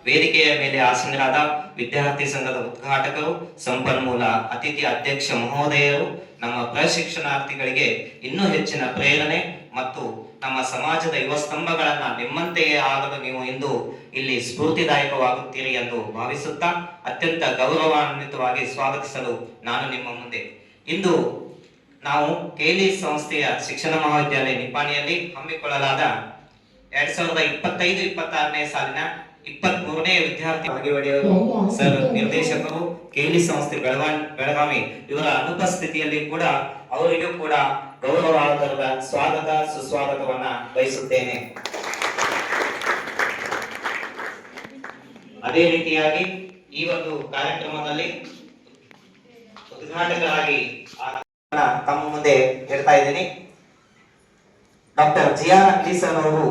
ವೇದಿಕೆಯ ಮೇಲೆ ಆಸೀನರಾದ ವಿದ್ಯಾರ್ಥಿ ಸಂಘದ ಉದ್ಘಾಟಕರು, ಸಂಪನ್ಮೂಲ ಅತಿಥಿ ಅಧ್ಯಕ್ಷ ಮಹೋದಯರು, ನಮ್ಮ ಪ್ರಶಿಕ್ಷಣಾರ್ಥಿಗಳಿಗೆ ಇನ್ನೂ ಹೆಚ್ಚಿನ ಪ್ರೇರಣೆ ಮತ್ತು ನಮ್ಮ ಸಮಾಜದ ಯುವ ಸ್ತಂಭಗಳನ್ನ ನಿಮ್ಮಂತೆಯೇ ಆಗಲು ನೀವು ಇಂದು ಇಲ್ಲಿ ಸ್ಫೂರ್ತಿದಾಯಕವಾಗುತ್ತೀರಿ ಎಂದು ಭಾವಿಸುತ್ತಾ ಅತ್ಯಂತ ಗೌರವಾನ್ವಿತವಾಗಿ ಸ್ವಾಗತಿಸಲು ನಾನು ನಿಮ್ಮ ಮುಂದೆ ಇಂದು ನಾವು ಕೇಲಿ ಸಂಸ್ಥೆಯ ಶಿಕ್ಷಣ ಮಹಾವಿದ್ಯಾಲಯ ನಿಪ್ಪಾಣಿಯಲ್ಲಿ ಹಮ್ಮಿಕೊಳ್ಳಲಾದ 2025-26ನೇ ಸಾಲಿನ 23ನೇ ವಿದ್ಯಾರ್ಥಿ ಭಾಗಿವಡಿಯವರು ಸರ್, ನಿರ್ದೇಶಕರು, ಕೇಲಿ ಸಂಸ್ಥೆ ಬೆಳಗಾವಿ ಇವರ ಅನುಪಸ್ಥಿತಿಯಲ್ಲಿ ಕೂಡ ಅವರಿಗೂ ಕೂಡ ಗೌರವಾದರದ ಸ್ವಾಗತ ಸುಸ್ವಾಗತವನ್ನ ಬಯಸುತ್ತೇನೆ. ಅದೇ ರೀತಿಯಾಗಿ ಈ ಒಂದು ಕಾರ್ಯಕ್ರಮದಲ್ಲಿ ಉದ್ಘಾಟಕರಾಗಿ ತಮ್ಮ ಮುಂದೆ ಹೇಳ್ತಾ ಇದ್ದೀನಿ. ಡಾಕ್ಟರ್ ಜಿಆರ್ ಅಂಗಡಿ ಸರ್ ಅವರು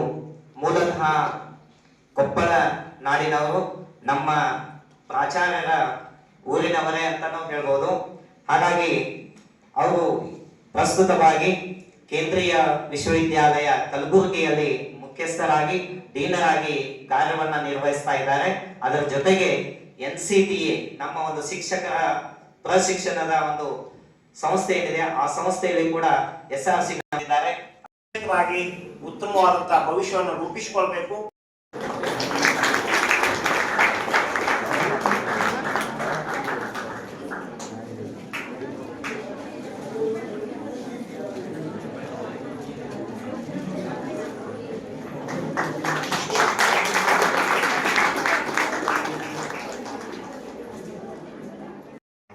ಮೂಲತಃ ಕೊಪ್ಪಳ ನಾಡಿನವರು, ನಮ್ಮ ಪ್ರಾಚಾರ್ಯರ ಊರಿನವರೇ ಅಂತಾನೂ ಹೇಳ್ಬೋದು. ಹಾಗಾಗಿ ಅವರು ಪ್ರಸ್ತುತವಾಗಿ ಕೇಂದ್ರೀಯ ವಿಶ್ವವಿದ್ಯಾಲಯ ಕಲಬುರಗಿಯಲ್ಲಿ ಮುಖ್ಯಸ್ಥರಾಗಿ ಡೀನರಾಗಿ ಕಾರ್ಯವನ್ನ ನಿರ್ವಹಿಸ್ತಾ ಇದ್ದಾರೆ. ಅದರ ಜೊತೆಗೆ NCTA ನಮ್ಮ ಒಂದು ಶಿಕ್ಷಕರ ಪ್ರಶಿಕ್ಷಣದ ಒಂದು ಸಂಸ್ಥೆ ಏನಿದೆ ಆ ಸಂಸ್ಥೆಯಲ್ಲಿ ಕೂಡ SRC ಮಾಡಿದ್ದಾರೆ. ಉತ್ತಮವಾದಂತಹ ಭವಿಷ್ಯವನ್ನು ರೂಪಿಸಿಕೊಳ್ಬೇಕು.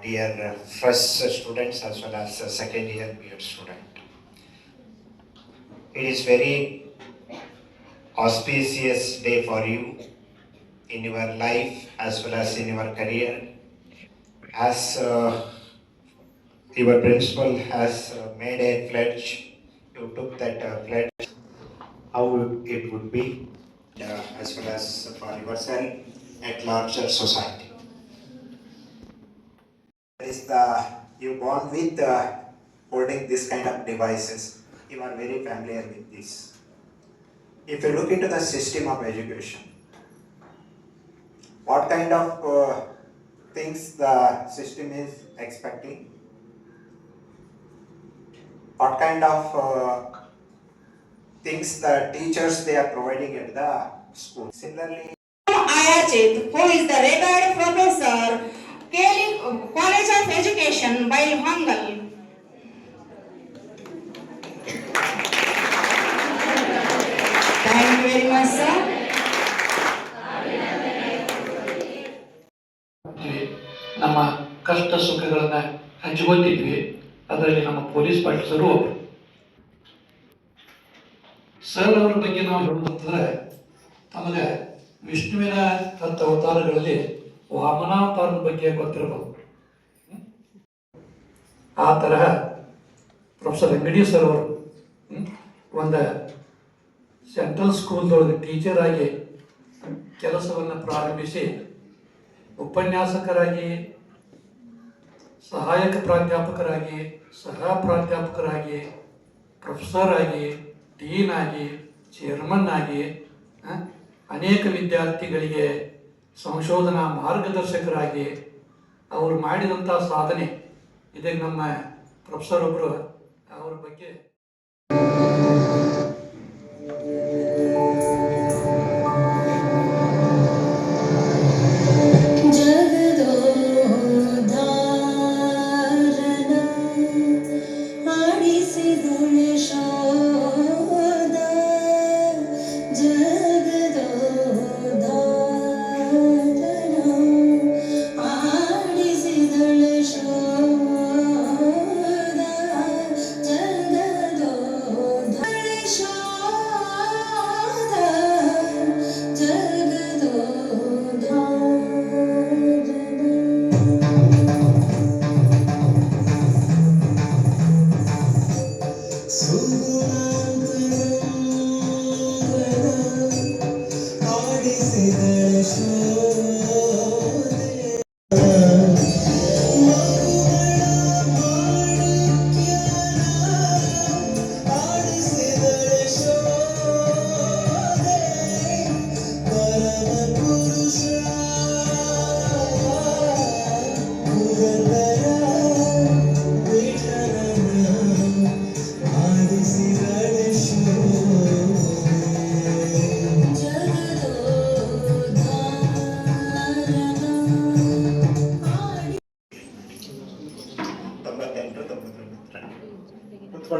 Dear first students as well as second year B.Ed student, it is very auspicious day for you in your life as well as in your career, as your principal has made a pledge. You took that pledge, how it would be as well as for yourself at larger society. Is you born with holding this kind of devices. You are very familiar with this. If you look into the system of education, what kind of things the system is expecting, what kind of things the teachers they are providing at the school. Similarly, Ayachit, who is the retired professor, Keli College of Education by Hangal. Thank you very much, sir. ನಮ್ಮ ಕಷ್ಟ ಸುಖಗಳನ್ನ ಹಂಚಿಕೊಂಡಿದ್ವಿ. ಅದರಲ್ಲಿ ನಮ್ಮ police ಪಾಟೀಲರು ಒಬ್ಬರು. Sir ಅವರ ಬಗ್ಗೆ ನಾವು ಹೇಳೋದಂತಂದ್ರೆ, ತಮಗೆ ವಿಷ್ಣುವಿನ ಹತ್ತು ಅವತಾರಗಳಲ್ಲಿ ವಾಮನಾವತಾರದ ಬಗ್ಗೆ ಗೊತ್ತಿರಬಹುದು. ಆ ತರಹ ಪ್ರೊಫೆಸರ್ ಅಂಗಡಿ ಸರ್ ಅವರು ಒಂದು ಸೆಂಟ್ರಲ್ ಸ್ಕೂಲ್ದೊಳಗೆ ಟೀಚರ್ ಆಗಿ ಕೆಲಸವನ್ನು ಪ್ರಾರಂಭಿಸಿ ಉಪನ್ಯಾಸಕರಾಗಿ, ಸಹಾಯಕ ಪ್ರಾಧ್ಯಾಪಕರಾಗಿ, ಸಹ ಪ್ರಾಧ್ಯಾಪಕರಾಗಿ, ಪ್ರೊಫೆಸರ್ ಆಗಿ, ಡೀನ್ ಆಗಿ, ಚೇರ್ಮನ್ ಆಗಿ ಅನೇಕ ವಿದ್ಯಾರ್ಥಿಗಳಿಗೆ ಸಂಶೋಧನಾ ಮಾರ್ಗದರ್ಶಕರಾಗಿ ಅವರು ಮಾಡಿದಂಥ ಸಾಧನೆ ಇದೆ. ನಮ್ಮ ಪ್ರೊಫೆಸರ್ ಒಬ್ಬರು ಅವ್ರ ಬಗ್ಗೆ ಜಗದ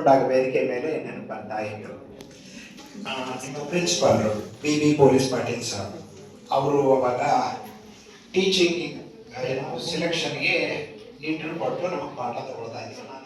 ಕೂತ್ಕೊಂಡಾಗ ವೇದಿಕೆ ಮೇಲೆ ನೆನಪು ಬರ್ತಾ ಇತ್ತು. ನಿಮ್ಮ ಪ್ರಿನ್ಸಿಪಾಲ್ರು ಬಿ ಪೊಲೀಸ್ ಪಾಟೀಲ್ ಸರ್ ಅವರು ಅವಾಗ ಟೀಚಿಂಗ್ ಸೆಲೆಕ್ಷನ್ಗೆ ಇಂಟರ್ವ್ಯೂ ಕೊಟ್ಟು ನಮಗೆ ಪಾಠ ತಗೊಳ್ತಾ ಇದ್ರು.